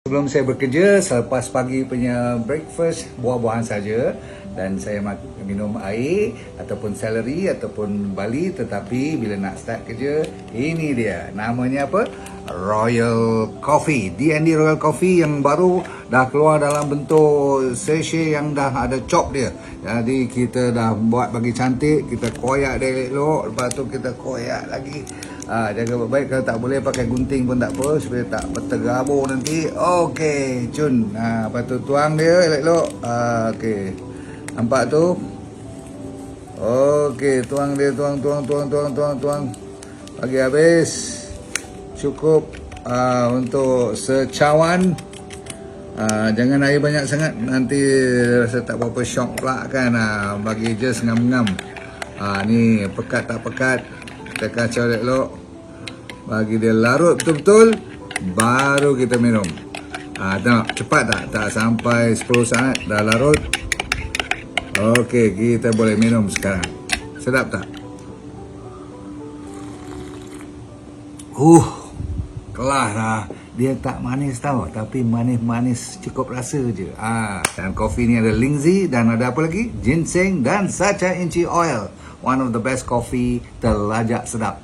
Sebelum saya bekerja, selepas pagi punya breakfast, buah-buahan saja dan saya minum air ataupun celery ataupun barley, tetapi bila nak start kerja, ini dia. Namanya apa? Royal Coffee. D&D Royal Coffee yang baru dah keluar dalam bentuk sachet yang dah ada chop dia. Jadi kita dah buat bagi cantik, kita koyak dia elok, lepas tu kita koyak lagi. Jaga baik-baik, kalau tak boleh pakai gunting pun tak apa supaya tak berterabur nanti. Okey, cun. Lepas tu tuang dia elok-elok. Okey. Nampak tu? Okey, tuang dia, tuang. Bagi habis. Cukup untuk secawan. Jangan air banyak sangat, nanti rasa tak berapa syok pula kan. Bagi je ngam-ngam. Ni pekat tak pekat, kita kacau elok. Bagi dia larut betul-betul, baru kita minum. Tengok, cepat tak? Tak sampai 10 saat dah larut. Okey, kita boleh minum sekarang. Sedap tak? Kelas lah. Dia tak manis tau, tapi manis-manis cukup rasa je. Dan kopi ni ada Lingzi dan ada apa lagi? Ginseng dan Sacha Inchi Oil. One of the best coffee, terlajak sedap.